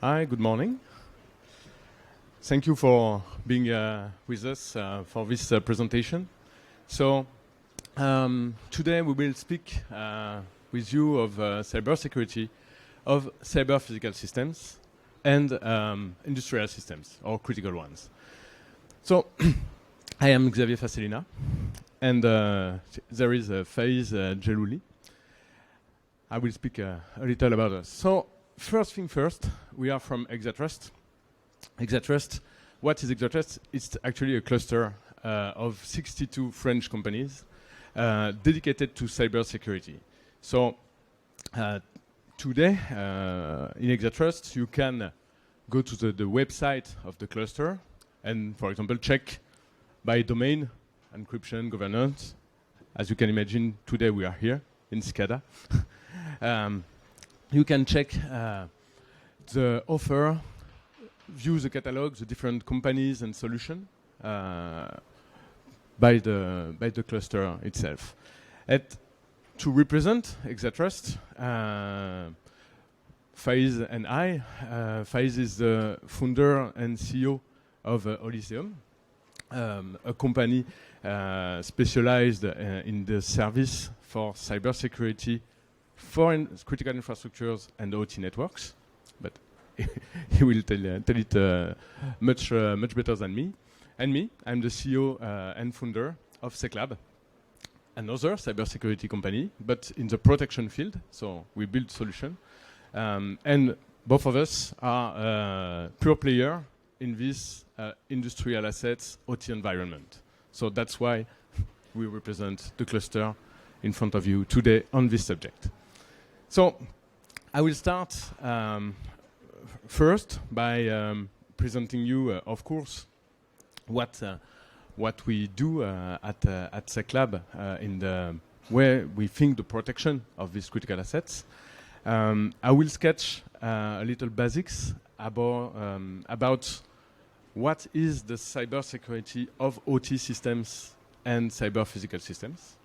Hi, good morning. Thank you for being with us for this presentation. So today we will speak with you of cybersecurity, of cyberphysical systems, and industrial systems, or critical ones. So I am Xavier Facelina, and there is Faiz Jelouli. I will speak a little about us. So first thing first, we are from Exatrust. Exatrust, what is Exatrust? It's actually a cluster of 62 French companies dedicated to cybersecurity. So today, in Exatrust, you can go to the website of the cluster and, for example, check by domain, encryption, governance. As you can imagine, today we are here in Cicada. You can check the offer, view the catalog, the different companies and solutions by the cluster itself. To represent Exatrust, Faiz and I, Faiz is the founder and CEO of Olyseum, a company specialized in the service for cybersecurity for critical infrastructures and OT networks, but he will tell it much better than me. And me, I'm the CEO and founder of SecLab, another cybersecurity company, but in the protection field. So we build solutions, and both of us are pure player in this industrial assets OT environment. So that's why we represent the cluster in front of you today on this subject. So I will start first by presenting you, of course, what we do at SecLab in the where we think the protection of these critical assets. I will sketch a little basics about what is the cybersecurity of OT systems and cyberphysical systems.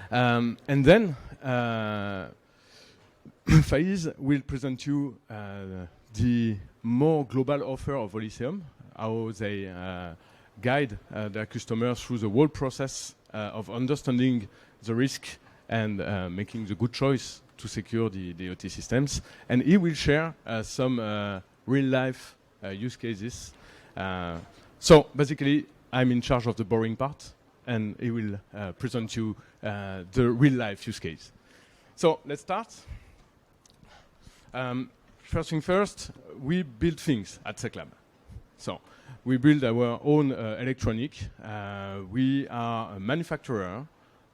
And then Faiz will present you the more global offer of Olyseum, how they guide their customers through the whole process of understanding the risk and making the good choice to secure the OT systems. And he will share some real-life use cases. So basically, I'm in charge of the boring part, and he will present you the real-life use case. So let's start. First thing first, we build things at SecLab. So we build our own electronic. We are a manufacturer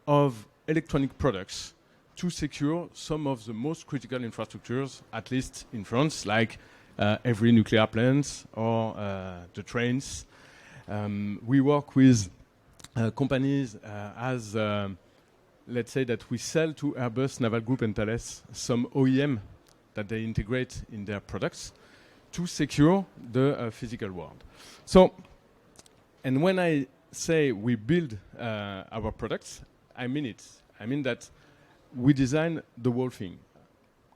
of electronic products to secure some of the most critical infrastructures, at least in France, like every nuclear plant or the trains. We work with companies as, let's say that we sell to Airbus, Naval Group and Thales some OEM that they integrate in their products to secure the physical world. So, and when I say we build our products, I mean it. I mean that we design the whole thing.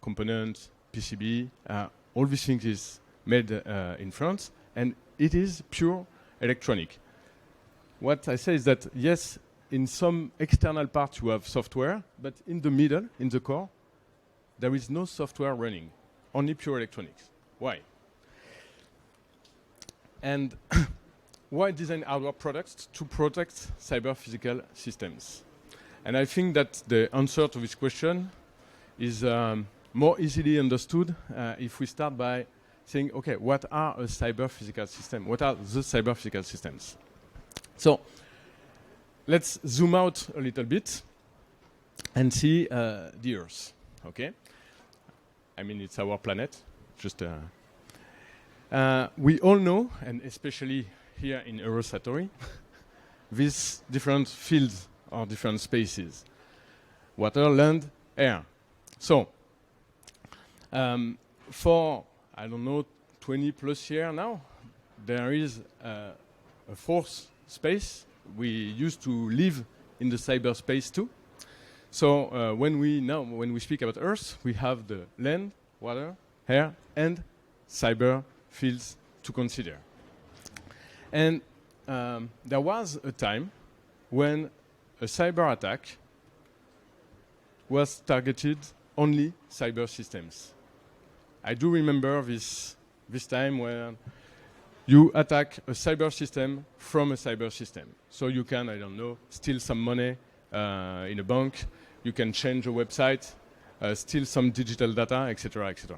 Components, PCB, all these things is made in France, and it is pure electronic. What I say is that, yes, in some external parts you have software, but in the middle, in the core, there is no software running, only pure electronics. Why? And why design our products? To protect cyber-physical systems. And I think that the answer to this question is more easily understood if we start by saying, okay, what are a cyber-physical system? What are the cyber-physical systems? So let's zoom out a little bit and see the Earth. Okay? I mean, it's our planet. Just we all know, and especially here in Eurosatory, these different fields or different spaces: water, land, air. So for, I don't know, 20 plus years now, there is a fourth space. We used to live in the cyberspace too. So when we speak about Earth, we have the land, water, air, and cyber fields to consider. And there was a time when a cyber attack was targeted only cyber systems. I do remember this time when you attack a cyber system from a cyber system. So you can, I don't know, steal some money in a bank, you can change a website, steal some digital data, etc., etc.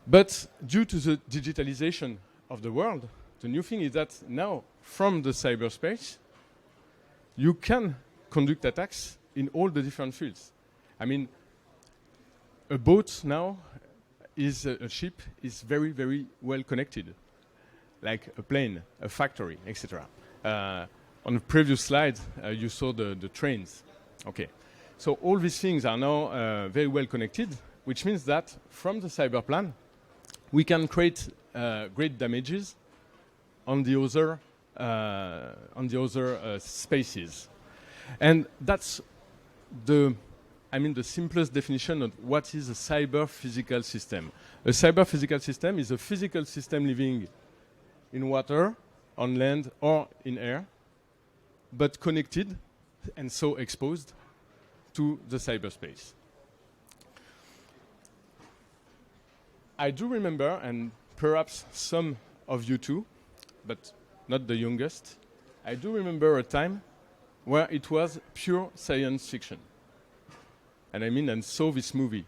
But due to the digitalization of the world, the new thing is that now, from the cyberspace, you can conduct attacks in all the different fields. I mean, a boat now is a ship is very, very well connected, like a plane, a factory, etc. On the previous slide, you saw the trains. Okay, so all these things are now very well connected, which means that from the cyber plan, we can create great damages on the other spaces, and that's the simplest definition of what is a cyber-physical system. A cyber-physical system is a physical system living in water, on land, or in air, but connected and so exposed to the cyberspace. I do remember, and perhaps some of you too, but not the youngest, I do remember a time where it was pure science fiction. And saw this movie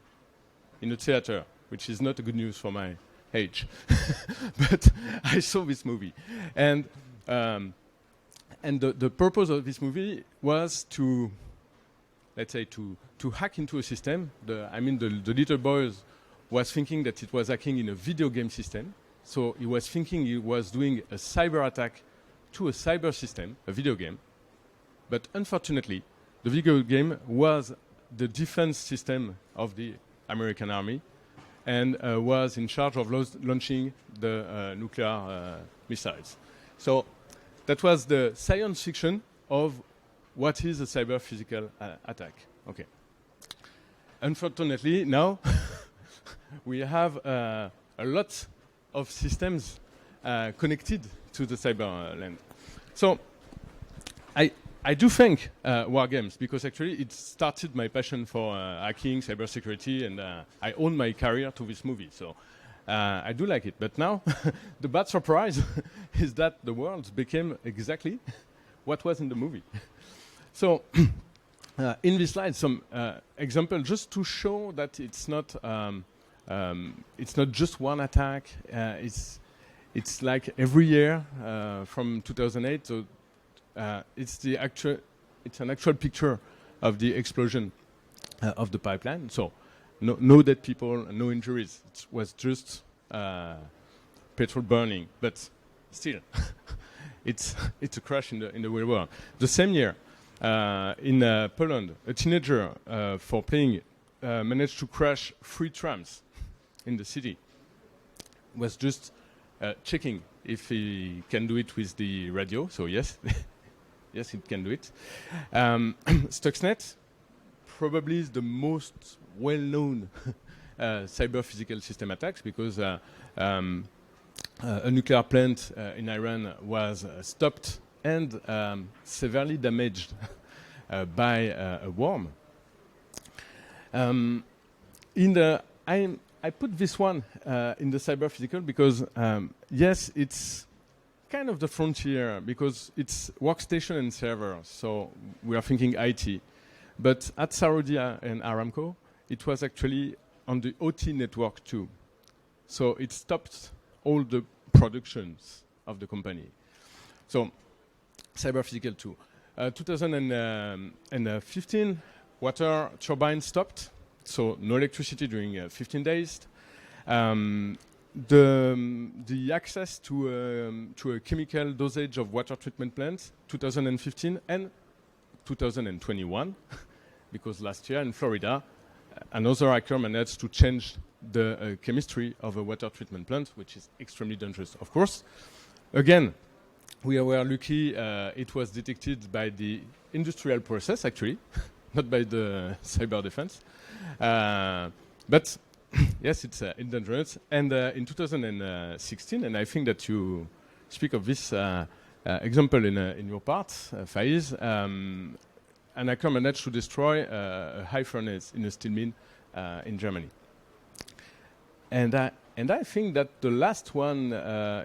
in a theater, which is not a good news for my age. But I saw this movie. And the purpose of this movie was to, let's say, to hack into a system. The little boy was thinking that it was hacking in a video game system. So he was thinking he was doing a cyber attack to a cyber system, a video game. But unfortunately, the video game was the defense system of the American army and was in charge of launching the nuclear missiles. So that was the science fiction of what is a cyber-physical attack. Okay. Unfortunately, now we have a lot of systems connected to the cyber land. So I do thank war games because actually it started my passion for hacking, cybersecurity, and I owe my career to this movie. So I do like it. But now the bad surprise is that the world became exactly what was in the movie. So in this slide, some example just to show that it's not just one attack. It's like every year from 2008. So it's an actual picture of the explosion of the pipeline. So no dead people, no injuries. It was just petrol burning, but still, it's a crash in the real world. The same year, in Poland, a teenager for playing managed to crash 3 trams in the city. Was just checking if he can do it with the radio. So yes. Yes, it can do it. Stuxnet probably is the most well-known cyber-physical system attacks because a nuclear plant in Iran was stopped and severely damaged by a worm. I put this one in the cyber-physical because, yes, it's kind of the frontier because it's workstation and server, so we are thinking IT. But at Saudi and Aramco, it was actually on the OT network too. So it stopped all the productions of the company. So cyber-physical too. 2015, water turbine stopped, so no electricity during 15 days. The access to a chemical dosage of water treatment plants, 2015 and 2021, because last year in Florida, another hacker managed to change the chemistry of a water treatment plant, which is extremely dangerous, of course. Again, we were lucky it was detected by the industrial process, actually, not by the cyber defense. But yes, it's dangerous. And in 2016, and I think that you speak of this example in your part, Faiz, an hacker managed to destroy a high furnace in a steel mine in Germany. And I think that the last one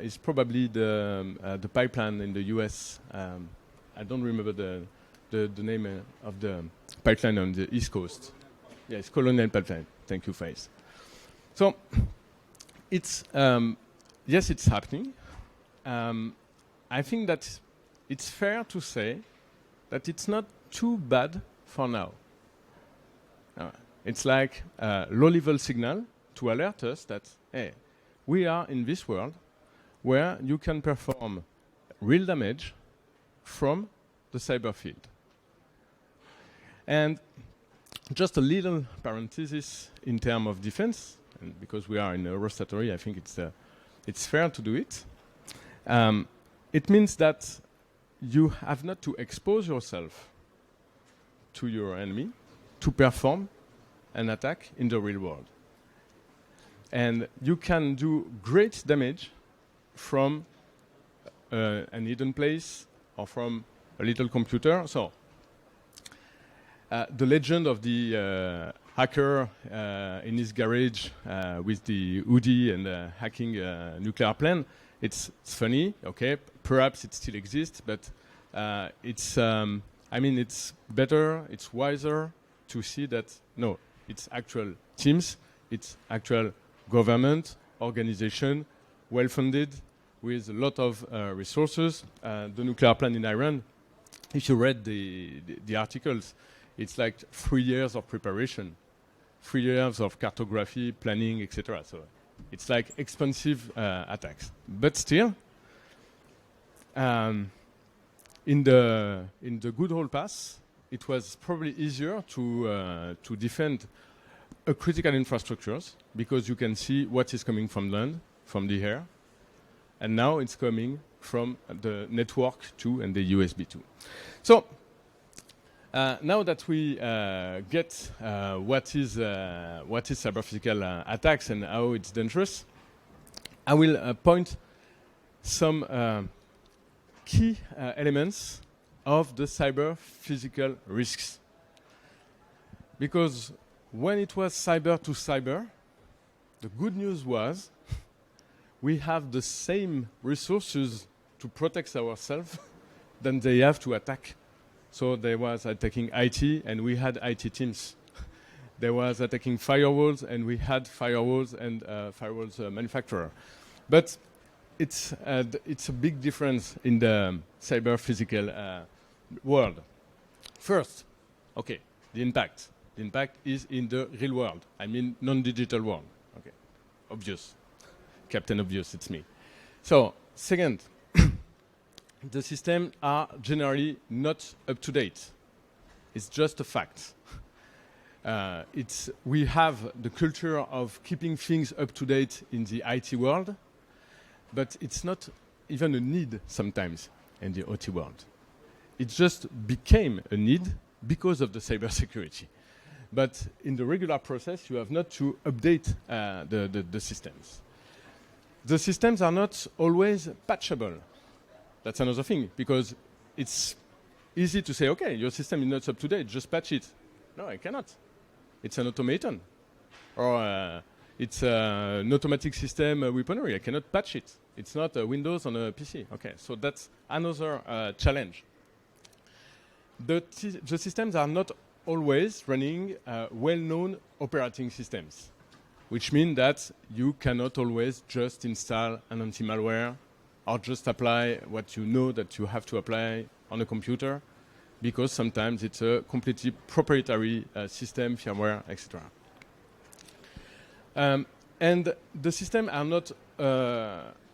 is probably the pipeline in the US. I don't remember the name of the pipeline on the East Coast. Yeah, it's Colonial Pipeline. Thank you, Faiz. So, it's yes, it's happening. I think that it's fair to say that it's not too bad for now. It's like a low-level signal to alert us that, hey, we are in this world where you can perform real damage from the cyber field. And just a little parenthesis in terms of defense, and because we are in Eurosatory, I think it's fair to do it. It means that you have not to expose yourself to your enemy to perform an attack in the real world. And you can do great damage from an hidden place or from a little computer. So the legend of the hacker in his garage with the hoodie and hacking a nuclear plant, it's funny, okay, perhaps it still exists, but it's better, it's wiser to see that, no, it's actual teams, it's actual government, organization, well-funded, with a lot of resources. The nuclear plant in Iran, if you read the articles, it's like 3 years of preparation, 3 years of cartography, planning, etc. So it's like expensive attacks. But still, in the good old past, it was probably easier to defend a critical infrastructures because you can see what is coming from land, from the air, and now it's coming from the network too and the USB too. So now that we get what is cyberphysical attacks and how it's dangerous, I will point some key elements of the cyber-physical risks. Because when it was cyber to cyber, the good news was we have the same resources to protect ourselves than they have to attack. So they was attacking IT, and we had IT teams. They was attacking firewalls, and we had firewalls and firewalls manufacturer. But it's a big difference in the cyber-physical world. First, okay, the impact. The impact is in the real world. I mean, non-digital world. Okay, obvious. Captain Obvious, it's me. So, second, the systems are generally not up to date. It's just a fact. We have the culture of keeping things up to date in the IT world, but it's not even a need sometimes in the OT world. It just became a need because of the cybersecurity. But in the regular process, you have not to update the systems. The systems are not always patchable. That's another thing, because it's easy to say, okay, your system is not up to date, just patch it. No, I cannot. It's an automaton. Or it's an automatic system weaponry. I cannot patch it. It's not Windows on a PC. Okay, so that's another challenge. The systems are not always running well-known operating systems, which means that you cannot always just install an anti-malware or just apply what you know that you have to apply on a computer, because sometimes it's a completely proprietary system, firmware, etc. And the systems are not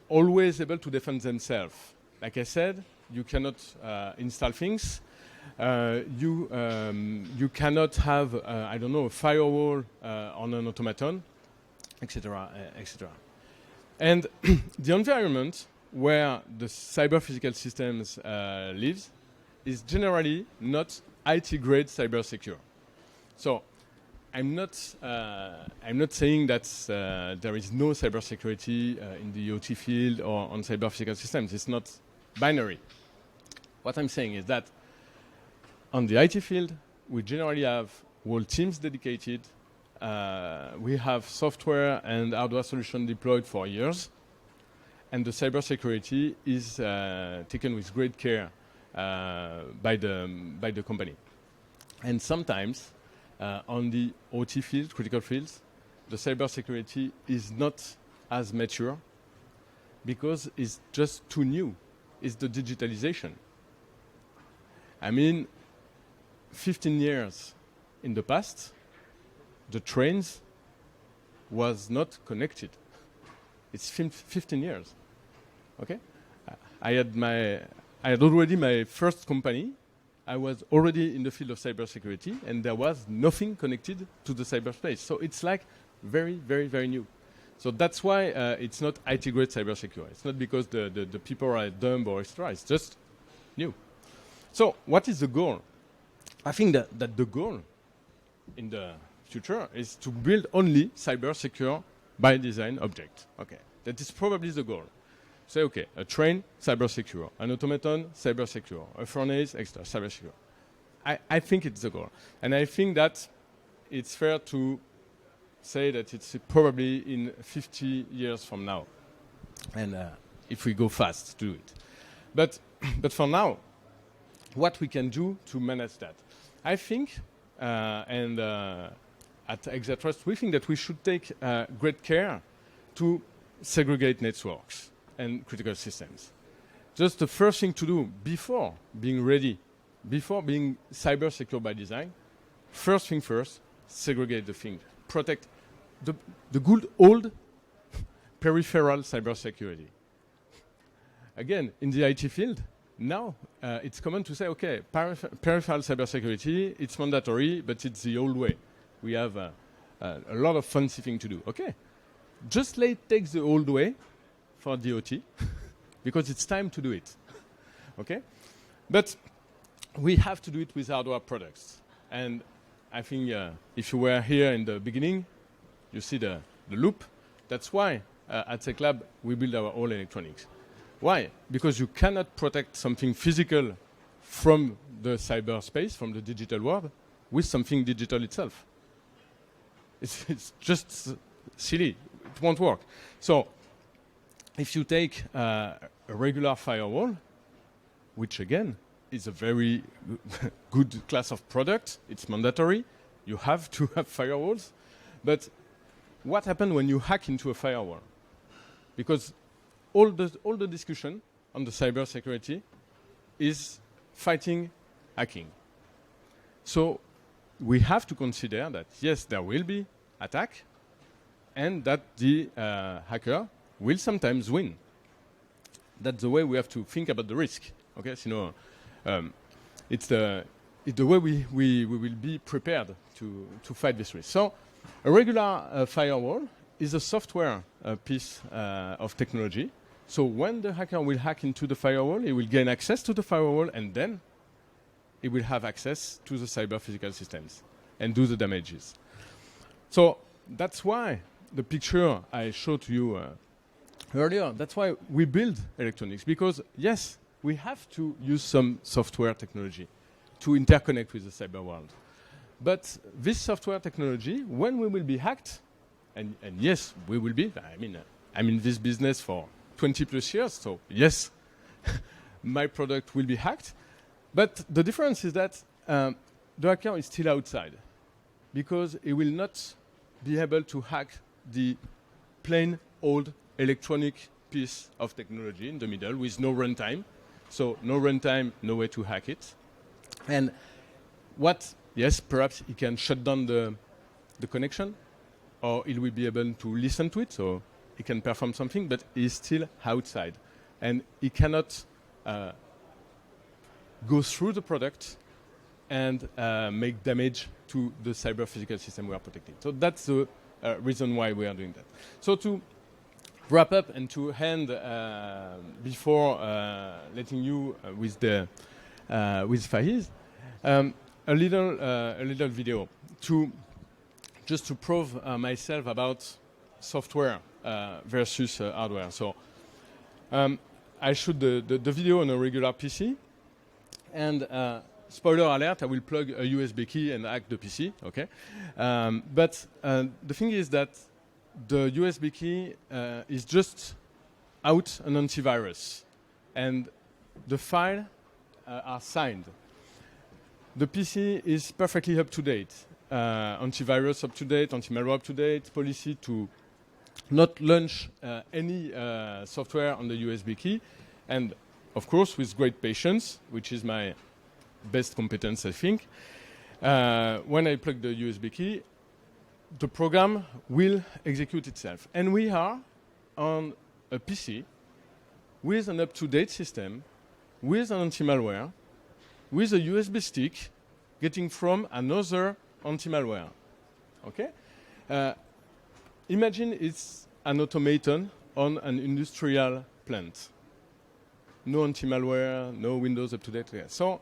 always able to defend themselves. Like I said, you cannot install things. You cannot have, I don't know, a firewall on an automaton, etc., etc. And the environment where the cyber-physical systems lives is generally not IT-grade cyber secure. So I'm not saying that there is no cybersecurity in the OT field or on cyberphysical systems. It's not binary. What I'm saying is that on the IT field, we generally have whole teams dedicated. We have software and hardware solution deployed for years, and the cybersecurity is taken with great care by the company. And sometimes on the OT field, critical fields, the cybersecurity is not as mature because it's just too new. It's the digitalization. I mean, 15 years in the past, the trains was not connected. It's 15 years. Okay, I had already my first company. I was already in the field of cybersecurity, and there was nothing connected to the cyberspace. So it's like very, very, very new. So that's why it's not IT-grade cybersecurity. It's not because the people are dumb or extra. It's just new. So what is the goal? I think that the goal in the future is to build only cyber-secure by design object. Okay, that is probably the goal. Say, okay, a train, cyber-secure. An automaton, cyber-secure. A furnace, extra, cyber-secure. I think it's the goal. And I think that it's fair to say that it's probably in 50 years from now. And if we go fast to do it. But for now, what we can do to manage that? I think, and at Exatrust, we think that we should take great care to segregate networks and critical systems. Just the first thing to do before being ready, before being cyber secure by design, first thing first, segregate the thing. Protect the good old peripheral cybersecurity. Again, in the IT field, now it's common to say, okay, peripheral cybersecurity, it's mandatory, but it's the old way. We have a lot of fancy things to do. Okay, just take the old way for DOT, because it's time to do it. Okay, but we have to do it with hardware products. And I think if you were here in the beginning, you see the loop. That's why at SecLab we build our own electronics. Why? Because you cannot protect something physical from the cyberspace, from the digital world, with something digital itself. It's just silly. It won't work. So if you take a regular firewall, which again is a very good class of product, it's mandatory. You have to have firewalls. But what happens when you hack into a firewall? Because all the discussion on the cybersecurity is fighting hacking. So we have to consider that, yes, there will be attack, and that the hacker will sometimes win. That's the way we have to think about the risk. Okay, so it's the way we will be prepared to fight this risk. So a regular firewall is a software piece of technology. So when the hacker will hack into the firewall, he will gain access to the firewall, and then he will have access to the cyber-physical systems and do the damages. So that's why the picture I showed to you earlier, that's why we build electronics, because yes, we have to use some software technology to interconnect with the cyber world. But this software technology, when we will be hacked, and yes, we will be, I mean, I'm in this business for 20 plus years, so yes, my product will be hacked. But the difference is that the hacker is still outside, because he will not be able to hack the plain old electronic piece of technology in the middle with no runtime. So no runtime, no way to hack it. And yes, perhaps he can shut down the connection, or he will be able to listen to it, so he can perform something, but he's still outside. And he cannot go through the product and make damage to the cyber-physical system we are protecting. So that's the reason why we are doing that. So to wrap up and to end before letting you with Faiz, a little video to just to prove myself about software versus hardware. So I shoot the video on a regular PC, and spoiler alert, I will plug a USB key and hack the PC, okay? But the thing is that the USB key is just out an antivirus, and the files are signed. The PC is perfectly up to date. Antivirus up to date, anti-malware up to date, policy to not launch any software on the USB key, and of course with great patience, which is my best competence, I think. When I plug the USB key, the program will execute itself. And we are on a PC with an up-to-date system, with an anti-malware, with a USB stick getting from another anti-malware. Okay? Imagine it's an automaton on an industrial plant. No anti-malware, no Windows up-to-date. So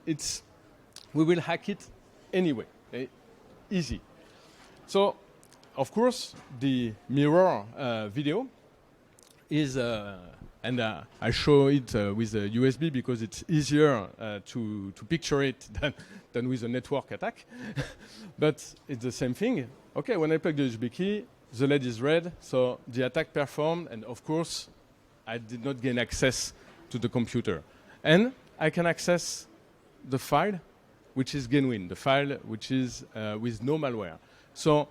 we will hack it anyway. Easy. So, of course, the mirror video is, and I show it with a USB because it's easier to picture it than with a network attack. But it's the same thing. Okay, when I plug the USB key, the LED is red, so the attack performed, and of course, I did not gain access to the computer. And I can access the file, which is genuine, the file which is with no malware. So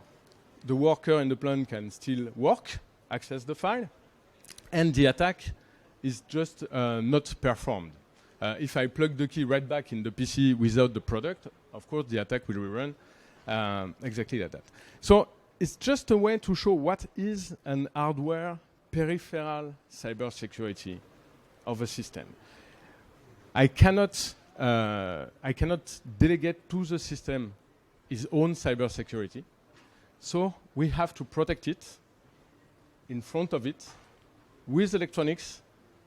the worker in the plant can still work, access the file, and the attack is just not performed. If I plug the key right back in the PC without the product, of course the attack will rerun exactly like that. So it's just a way to show what is an hardware peripheral cybersecurity of a system. I cannot delegate to the system its own cybersecurity. So we have to protect it in front of it with electronics,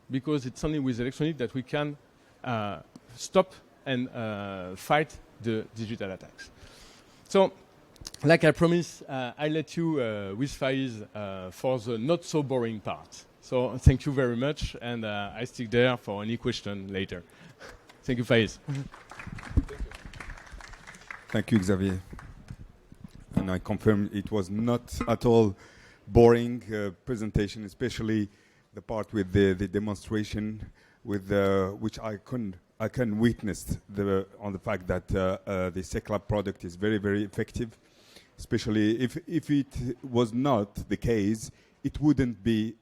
because it's only with electronics that we can stop and fight the digital attacks. So, like I promised, I let you with Faiz for the not so boring part. So thank you very much, and I stick there for any question later. Thank you, Faiz. Thank you, Xavier. And I confirm it was not at all boring presentation, especially the part with the demonstration, with which I can witness on the fact that the SecLab product is very, very effective. Especially if it was not the case, it wouldn't be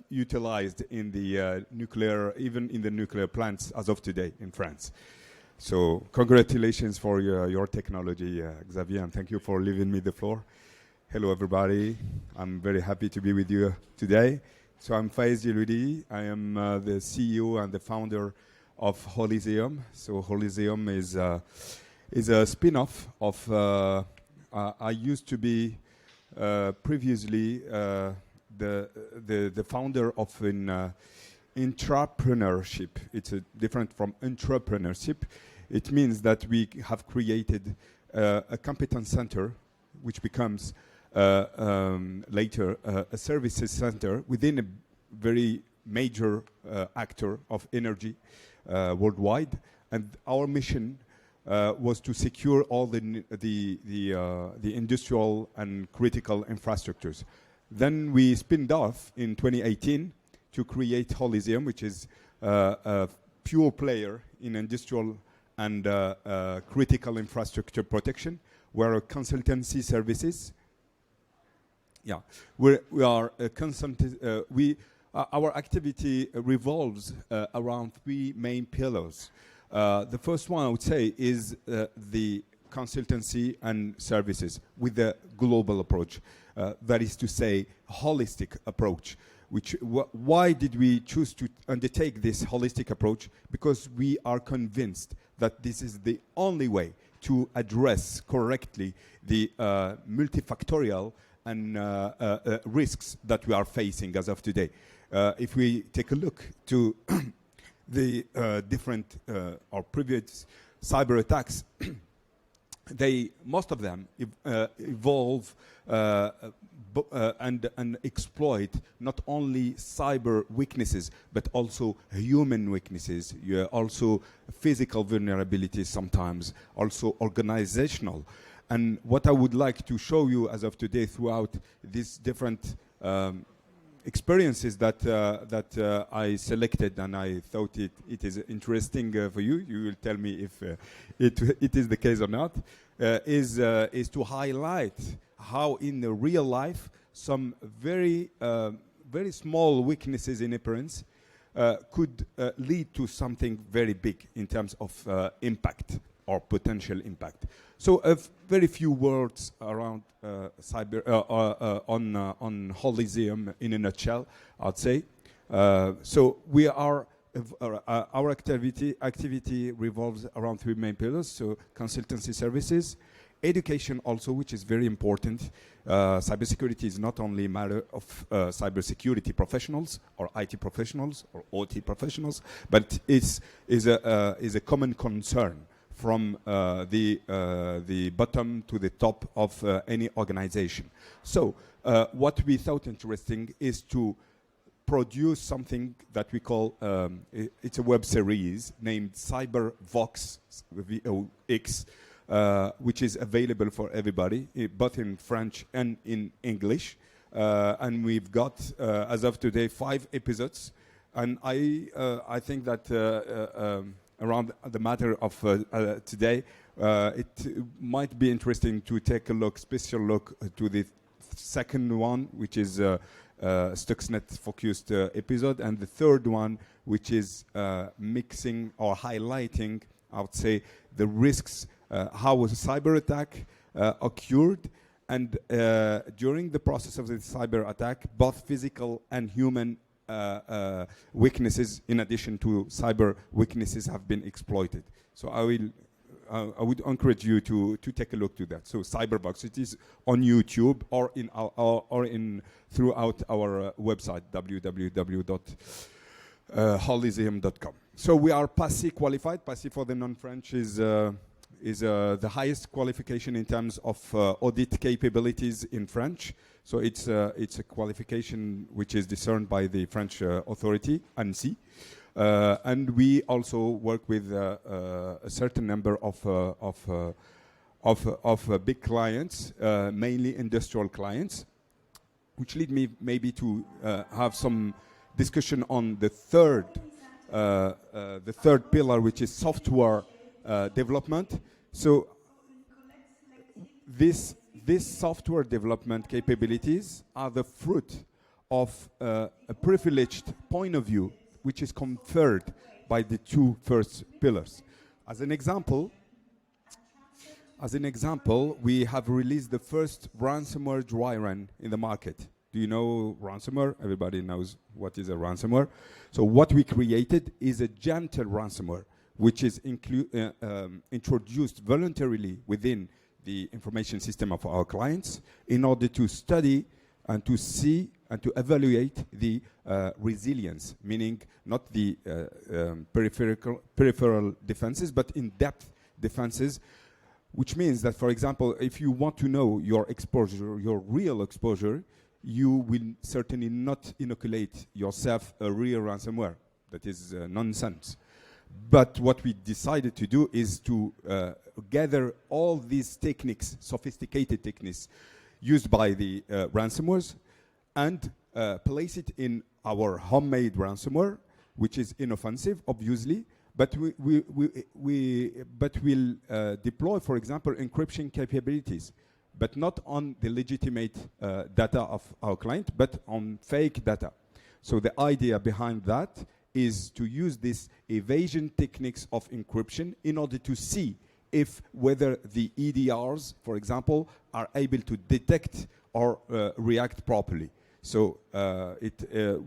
utilized in the nuclear, even in the nuclear plants as of today in France. So congratulations for your technology, Xavier, and thank you for leaving me the floor. Hello, everybody. I'm very happy to be with you today. So I'm Faiz Yeloudi. I am the CEO and the founder of Holiseum. So Holiseum is a spin-off of. I used to be previously the founder of an intrapreneurship. It's different from entrepreneurship. It means that we have created a competence center, which becomes later a services center within a very major actor of energy worldwide. And our mission was to secure all the industrial and critical infrastructures. Then we spinned off in 2018 to create Holiseum, which is a pure player in industrial and critical infrastructure protection. We're a consultancy services. Yeah, we are a our activity revolves around three main pillars. The first one I would say is the consultancy and services with a global approach. That is to say, holistic approach. Why did we choose to undertake this holistic approach? Because we are convinced that this is the only way to address correctly the multifactorial and risks that we are facing as of today. If we take a look to the different or previous cyber attacks, most of them evolve and exploit not only cyber weaknesses but also human weaknesses, also physical vulnerabilities sometimes, also organizational. And what I would like to show you as of today throughout these different experiences that I selected, and I thought it is interesting for you. You will tell me if it is the case or not. Is to highlight how in the real life some very small weaknesses in appearance could lead to something very big in terms of impact or potential impact. So very few words around cyber on holism in a nutshell, I'd say. So we are our activity revolves around three main pillars. So consultancy services, education also, which is very important. Cybersecurity is not only a matter of cybersecurity professionals or IT professionals or OT professionals, but is a common concern from the bottom to the top of any organization. So what we thought interesting is to produce something that we call, it's a web series named CyberVox, V-O-X, which is available for everybody, both in French and in English. And we've got, as of today, 5 episodes. And I think that around the matter of today, it might be interesting to take a special look to the second one, which is Stuxnet focused episode, and the third one, which is mixing or highlighting, I would say, the risks, how a cyber attack occurred, and during the process of the cyber attack, both physical and human weaknesses, in addition to cyber weaknesses, have been exploited. So I would encourage you to take a look to that. So CyberVox, it is on YouTube or in throughout our website www.holism.com. So we are PASI qualified. PASI for the non-French is the highest qualification in terms of audit capabilities in French. So it's a qualification which is discerned by the French authority, ANSSI. And we also work with a certain number of big clients, mainly industrial clients, which lead me maybe to have some discussion on the third pillar, which is software development. So these software development capabilities are the fruit of a privileged point of view, which is conferred by the 2 first pillars. As an example, we have released the first ransomware dry run in the market. Do you know ransomware? Everybody knows what is a ransomware. So what we created is a gentle ransomware, which is introduced voluntarily within the information system of our clients in order to study and to see and to evaluate the resilience, meaning not the peripheral defenses, but in-depth defenses, which means that, for example, if you want to know your exposure, your real exposure, you will certainly not inoculate yourself a real ransomware. That is nonsense. But what we decided to do is to gather all these techniques, sophisticated techniques, used by the ransomwares, and place it in our homemade ransomware, which is inoffensive, obviously, but we'll deploy, for example, encryption capabilities, but not on the legitimate data of our client, but on fake data. So the idea behind that is to use these evasion techniques of encryption in order to see whether the EDRs, for example, are able to detect or react properly. So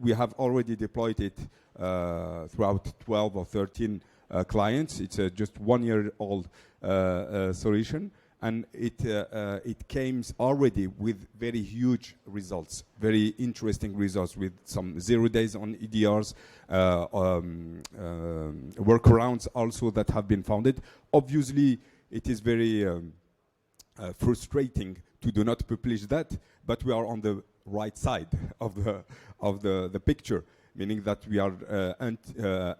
we have already deployed it throughout 12 or 13 clients. It's just 1-year-old solution, and it came already with very huge results, very interesting results, with some 0 days on EDRs, workarounds also that have been founded. Obviously, it is very frustrating to do not publish that, but we are on the right side of the picture, meaning that we are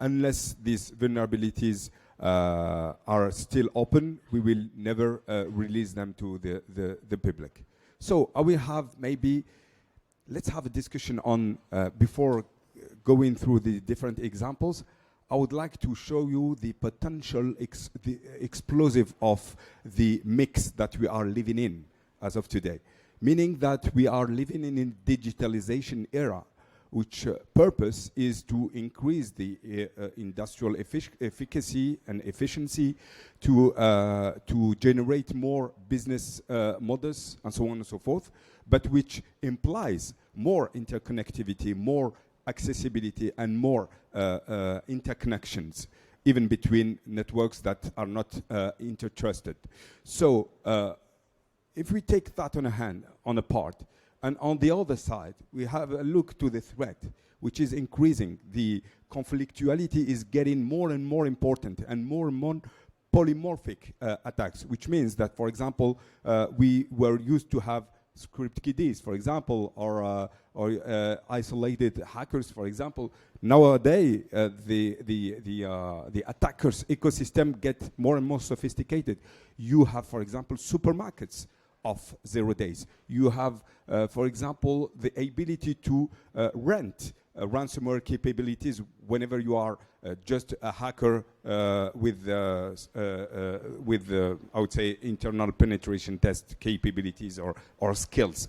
unless these vulnerabilities are still open, we will never release them to the public. So I will have maybe, let's have a discussion on, before going through the different examples, I would like to show you the potential the explosive of the mix that we are living in as of today. Meaning that we are living in a digitalization era, which purpose is to increase the industrial efficacy and efficiency, to generate more business models and so on and so forth, but which implies more interconnectivity, more accessibility, and more interconnections, even between networks that are not intertrusted. So if we take that on a part, and on the other side, we have a look to the threat, which is increasing. The conflictuality is getting more and more important, and more polymorphic attacks, which means that, for example, we were used to have script kiddies, for example, or isolated hackers, for example. Nowadays, the attackers' ecosystem get more and more sophisticated. You have, for example, supermarkets of 0 days. You have, for example, the ability to rent ransomware capabilities whenever you are just a hacker with I would say, internal penetration test capabilities or skills.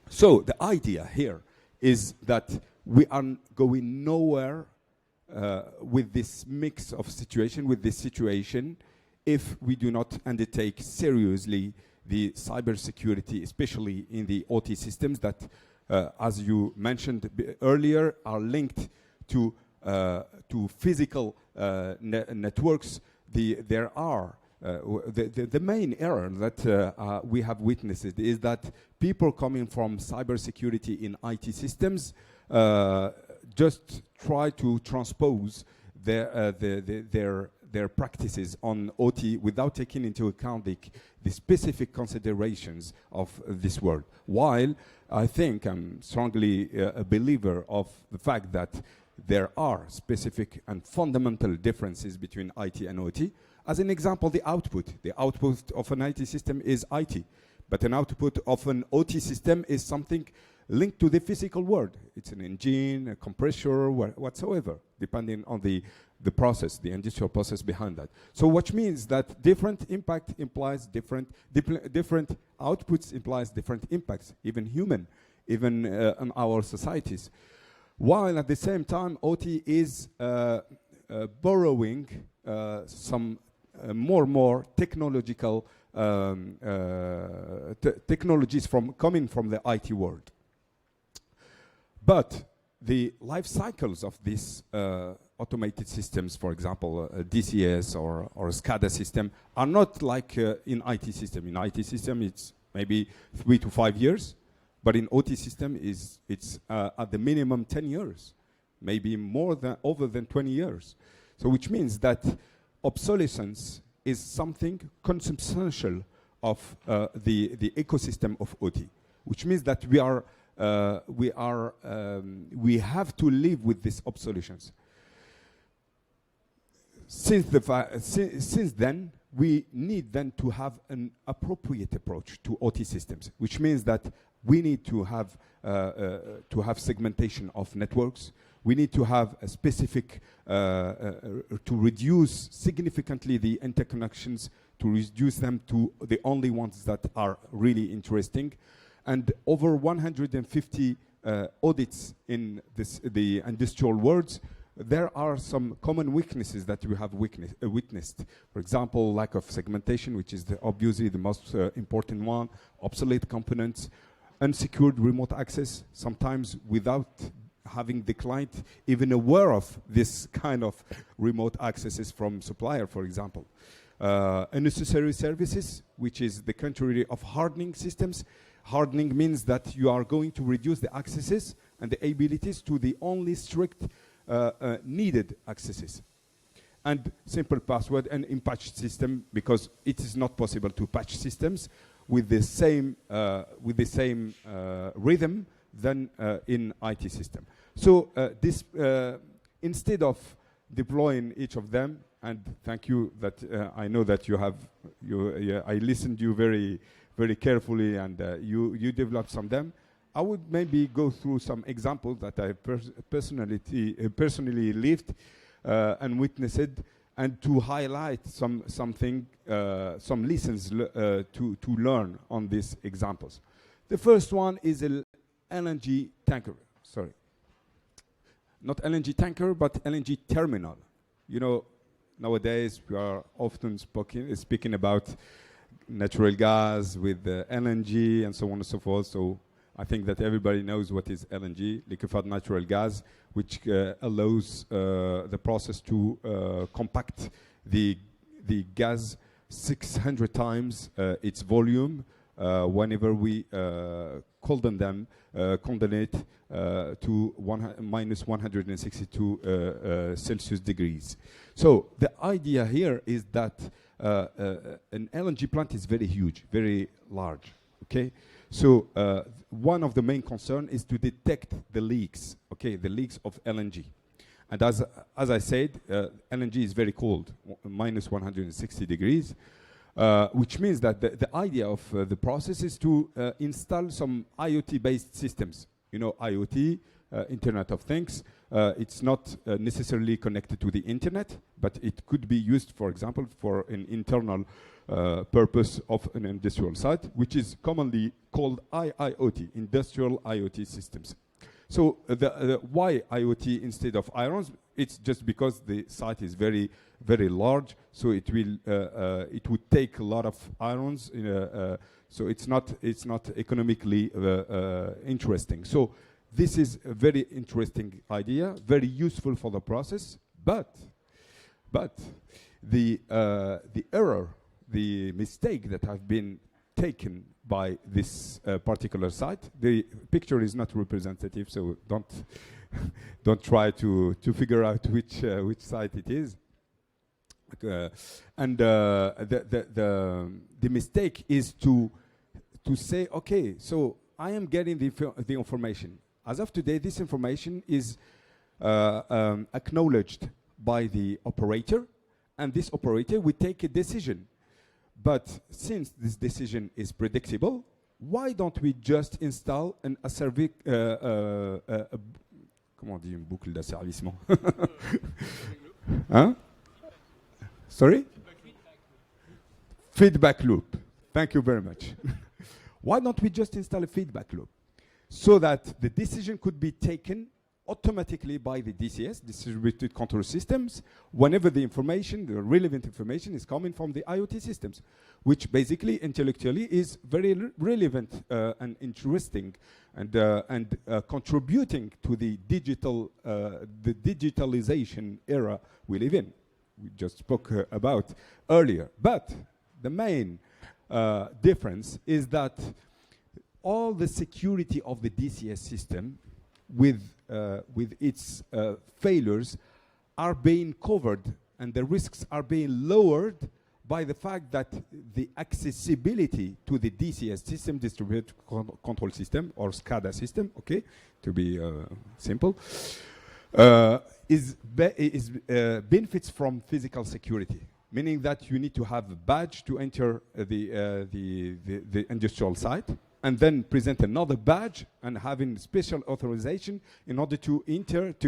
So the idea here is that we are going nowhere with this mix of situation, with this situation, if we do not undertake seriously the cybersecurity, especially in the OT systems that, as you mentioned earlier, are linked to physical networks. The main error that we have witnessed is that people coming from cybersecurity in IT systems just try to transpose their practices on OT without taking into account the specific considerations of this world. While I think I'm strongly a believer of the fact that there are specific and fundamental differences between IT and OT. As an example, the output. The output of an IT system is IT, but an output of an OT system is something linked to the physical world. It's an engine, a compressor, whatsoever, depending on the process, the industrial process behind that. So which means that different impact implies different outputs implies different impacts, even human, even in our societies. While at the same time, OT is borrowing some more technological technologies coming from the IT world. But the life cycles of these automated systems, for example, DCS or SCADA system, are not like in IT system. In IT system, it's maybe 3 to 5 years, but in OT system, it's at the minimum 10 years, maybe over than 20 years. So which means that obsolescence is something consubstantial of the ecosystem of OT, which means that we have to live with this obsolescence. Since then, we need then to have an appropriate approach to OT systems, which means that we need to have segmentation of networks. We need to have a specific to reduce significantly the interconnections, to reduce them to the only ones that are really interesting. And over 150 audits in the industrial worlds, there are some common weaknesses that we have witnessed. For example, lack of segmentation, which is obviously the most important one, obsolete components, unsecured remote access, sometimes without having the client even aware of this kind of remote accesses from supplier, for example. Unnecessary services, which is the contrary of hardening systems. Hardening means that you are going to reduce the accesses and the abilities to the only strict needed accesses. and simple password and in-patch system, because it is not possible to patch systems with the same rhythm than in IT system. So this instead of deploying each of them, and thank you that I know that you have I listened to you very carefully, and you developed some of them. I would maybe go through some examples that I personally lived and witnessed, and to highlight some lessons to learn on these examples. The first one is an LNG tanker. Sorry, not LNG tanker, but LNG terminal. You know, nowadays we are often speaking about natural gas with LNG and so on and so forth. So I think that everybody knows what is LNG, liquefied natural gas, which allows the process to compact the gas 600 times its volume whenever we condensate to minus 162 Celsius degrees. So the idea here is that an LNG plant is very huge, very large. Okay, so one of the main concern is to detect the leaks. Okay, the leaks of LNG, and as I said, LNG is very cold, minus 160 degrees. Which means that the idea of the process is to install some IoT-based systems. You know, IoT, Internet of Things. It's not necessarily connected to the internet, but it could be used, for example, for an internal purpose of an industrial site, which is commonly called IIoT, Industrial IoT Systems. So why IoT instead of irons? It's just because the site is very, very large, so it would take a lot of irons. So it's not economically interesting. So this is a very interesting idea, very useful for the process. But the error, the mistake that have been taken by this particular site. The picture is not representative, so don't try to figure out which site it is. And the mistake is to say, okay, so I am getting the information. As of today, this information is acknowledged by the operator, and this operator will take a decision. But since this decision is predictable, why don't we just install a service? Comment on dit une boucle d'asservissement? Hein? Sorry? Feedback loop. Thank you very much. Why don't we just install a feedback loop so that the decision could be taken automatically by the DCS, distributed control systems, whenever the information, the relevant information, is coming from the IoT systems, which basically intellectually is very relevant and interesting, and contributing to the digitalization era we live in. We just spoke about earlier. But the main difference is that all the security of the DCS system with its failures are being covered, and the risks are being lowered by the fact that the accessibility to the DCS system, distributed control system, or SCADA system, okay, to be simple, benefits from physical security, meaning that you need to have a badge to enter the industrial site, and then present another badge and having special authorization in order to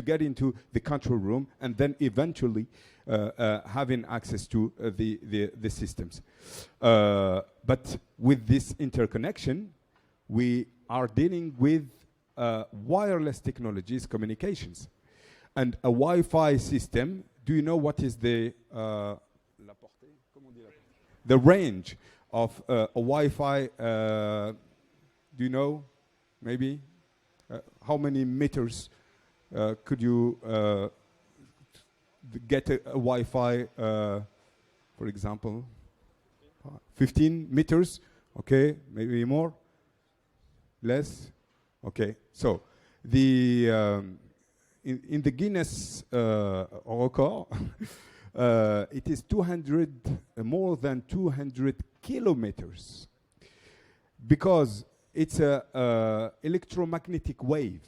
get into the control room, and then eventually having access to the systems. But with this interconnection, we are dealing with wireless technologies, communications. And a Wi-Fi system, do you know what is the range of a Wi-Fi? Do you know, maybe? How many meters could you get a Wi-Fi, for example? 15 meters, okay, maybe more? Less? Okay, so the in the Guinness record, It is 200, more than 200 kilometers, because it's a electromagnetic wave.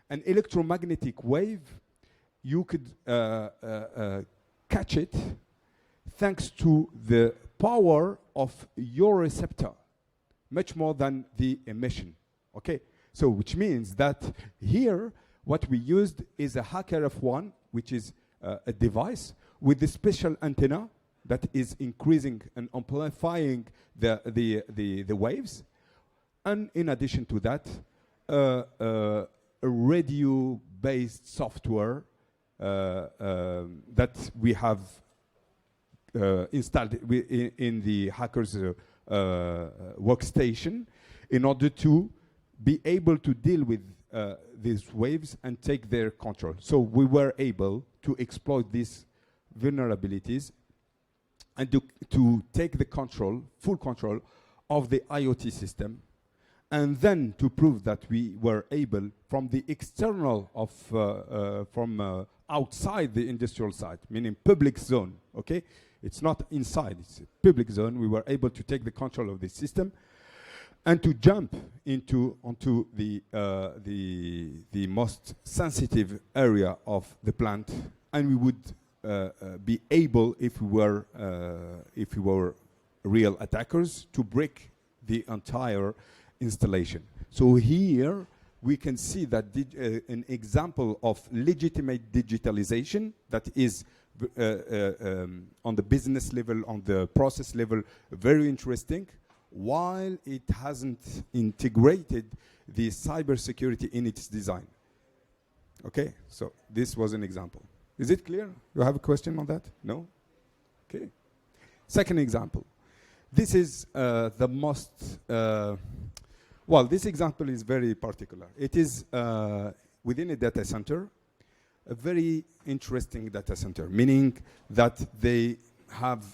An electromagnetic wave, you could catch it thanks to the power of your receptor, much more than the emission. Okay, so which means that here what we used is a Hacker F1, which is a device with a special antenna that is increasing and amplifying the waves, and in addition to that, a radio-based software that we have installed in the hacker's workstation in order to be able to deal with these waves and take their control. So we were able to exploit these vulnerabilities and to take the control, full control of the IoT system, and then to prove that we were able, from the external of, from outside the industrial site, meaning public zone, okay? It's not inside, it's a public zone. We were able to take the control of the system and to jump onto the most sensitive area of the plant, and we would be able, if we were real attackers, to break the entire installation. So here we can see that an example of legitimate digitalization that is on the business level, on the process level, very interesting, while it hasn't integrated the cybersecurity in its design. Okay, so this was an example. Is it clear? You have a question on that? No? Okay. Second example. This is the most, well, this example is very particular. It is within a data center, a very interesting data center, meaning that they have,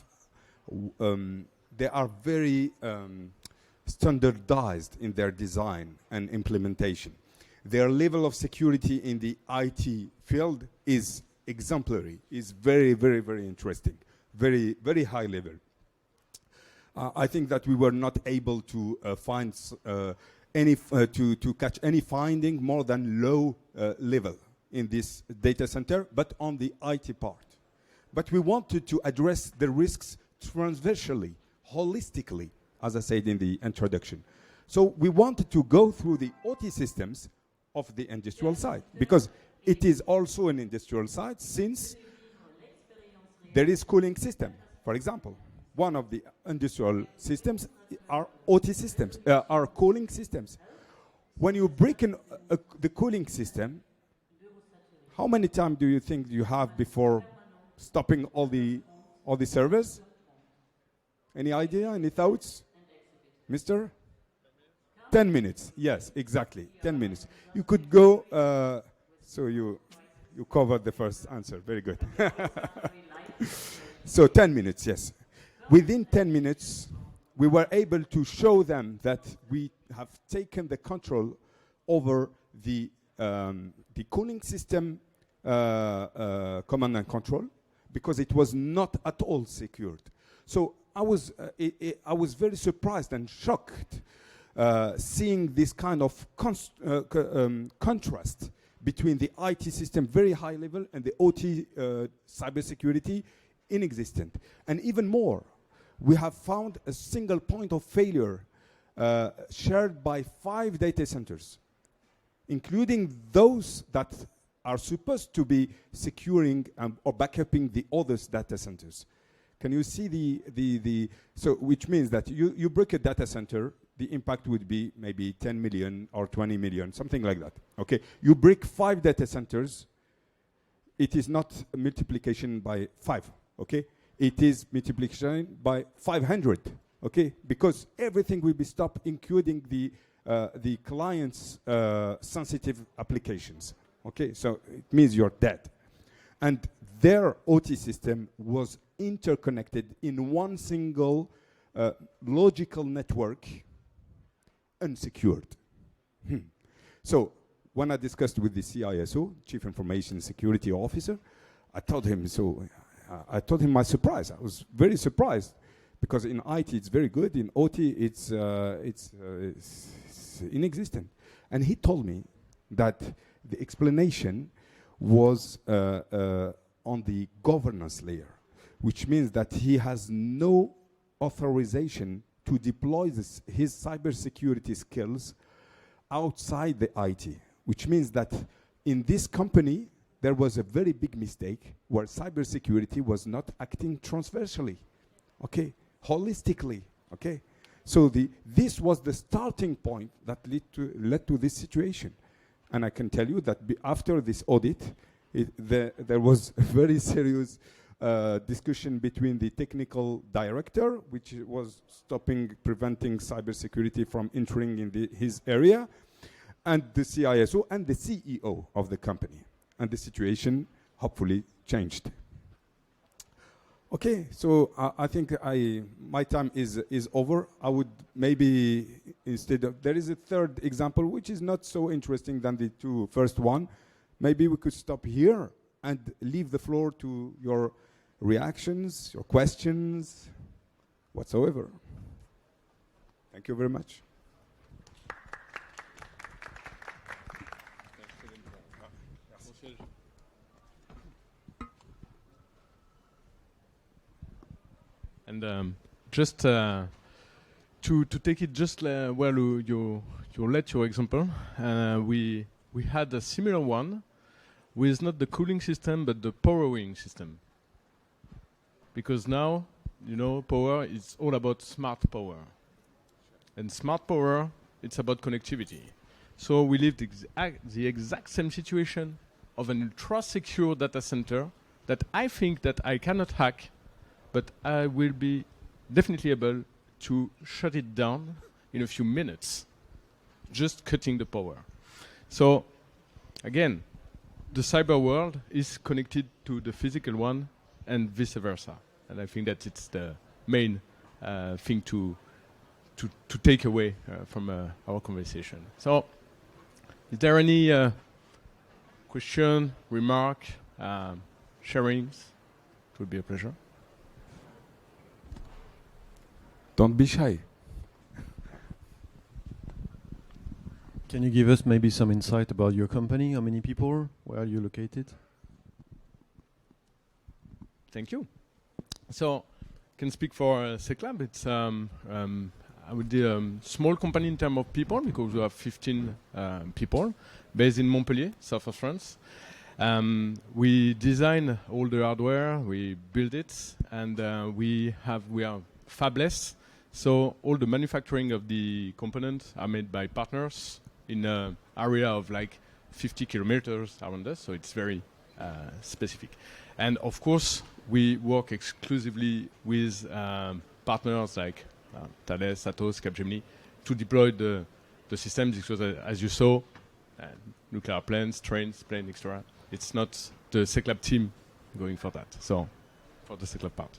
they are very standardized in their design and implementation. Their level of security in the IT field is exemplary, is very, very, very interesting, very, very high level. I think that we were not able to find to catch any finding more than low level in this data center, but on the IT part. But we wanted to address the risks transversally, holistically, as I said in the introduction. So we wanted to go through the OT systems of the industrial site, because it is also an industrial site, since there is cooling system. For example, one of the industrial systems are OT systems, are cooling systems. When you break in the cooling system, how many times do you think you have before stopping all the servers? Any idea? Any thoughts? Mister? 10 minutes. Yes, exactly. 10 minutes. You could go, so you covered the first answer. Very good. So 10 minutes, yes. Within 10 minutes, we were able to show them that we have taken the control over the cooling system command and control, because it was not at all secured. So I was very surprised and shocked seeing this kind of contrast between the IT system, very high level, and the OT cybersecurity inexistent. And even more, we have found a single point of failure shared by 5 data centers, including those that are supposed to be securing or backupping the other data centers. Can you see so which means that you break a data center, the impact would be maybe 10 million or 20 million, something like that. Okay, you break 5 data centers, it is not a multiplication by 5, okay? It is multiplication by 500, okay? Because everything will be stopped, including the client's sensitive applications, okay? So it means you're dead. And their OT system was interconnected in one single logical network, unsecured. So when I discussed with the CISO, Chief Information Security Officer, I told him, so I told him my surprise. I was very surprised because in IT it's very good, in OT it's inexistent. And he told me that the explanation was on the governance layer, which means that he has no authorization to deploy his cybersecurity skills outside the IT, which means that in this company, there was a very big mistake where cybersecurity was not acting transversally, okay, holistically, okay. So this was the starting point that led to this situation. And I can tell you that after this audit, there was a very serious discussion between the technical director, which was preventing cybersecurity from entering in his area, and the CISO and the CEO of the company. And the situation hopefully changed. Okay, so I think my time is over. I would maybe there is a third example which is not so interesting than the two first one. Maybe we could stop here and leave the floor to your reactions, your questions, whatsoever. Thank you very much. And just to take it just where you let your example, we had a similar one with not the cooling system but the powering system. Because now, you know, power is all about smart power. And smart power, it's about connectivity. So we lived the exact same situation of an ultra-secure data center that I think that I cannot hack, but I will be definitely able to shut it down in a few minutes, just cutting the power. So, again, the cyber world is connected to the physical one and vice versa. And I think that it's the main thing to take away from our conversation. So, is there any question, remark, sharings? It would be a pleasure. Don't be shy. Can you give us maybe some insight about your company? How many people? Where are you located? Thank you. So, I can speak for Seclab. It's I would say a small company in terms of people because we have 15 people based in Montpellier, south of France. We design all the hardware, we build it, and we are fabless. So all the manufacturing of the components are made by partners in an area of like 50 kilometers around us. So it's very specific. And of course, we work exclusively with partners like Thales, Atos, Capgemini to deploy the systems because, as you saw, nuclear plants, trains, plane, etc. It's not the Seclab team going for that. So, for the Seclab part.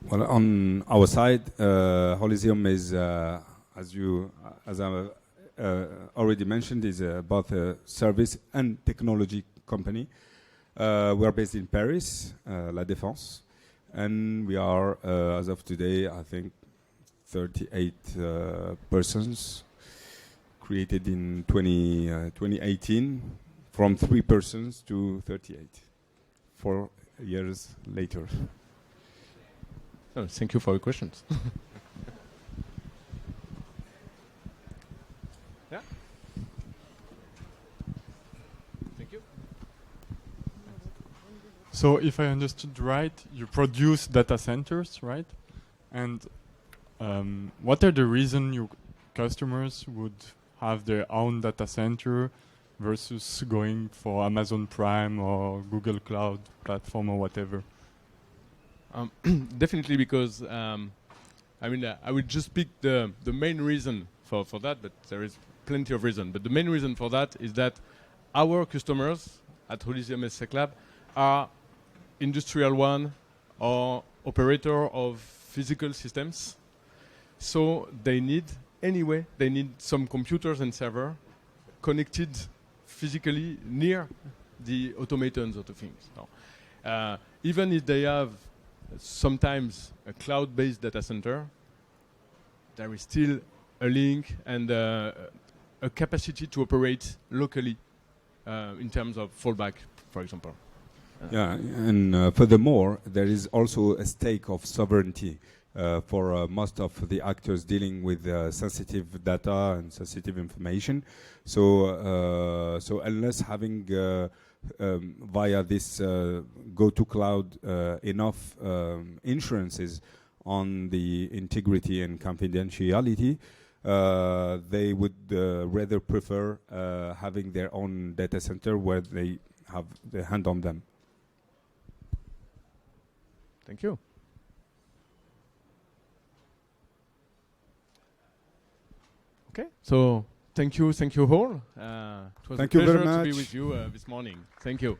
Well, on our side, Holysium is, as I already mentioned, is both a service and technology company. We are based in Paris, La Défense, and we are, as of today, I think, 38 persons, created in 2018, from 3 persons to 38, 4 years later. Oh, thank you for your questions. Yeah. Thank you. So if I understood right, you produce data centers, right? And what are the reasons your customers would have their own data center versus going for Amazon Prime or Google Cloud platform or whatever? Definitely because, I mean, I would just pick the main reason for that, but there is plenty of reason. But the main reason for that is that our customers at Holysium and Seclab are industrial one or operator of physical systems. So they need some computers and server connected physically near the automatons of the things. No. Even if they have sometimes a cloud-based data center, there is still a link and a capacity to operate locally in terms of fallback, for example. Yeah, and furthermore, there is also a stake of sovereignty for most of the actors dealing with sensitive data and sensitive information. So, so unless having via this go-to-cloud enough insurances on the integrity and confidentiality, they would rather prefer having their own data center where they have their hand on them. Thank you. Okay, so thank you all. It was Thank a you very pleasure to be much. with you this morning. Thank you.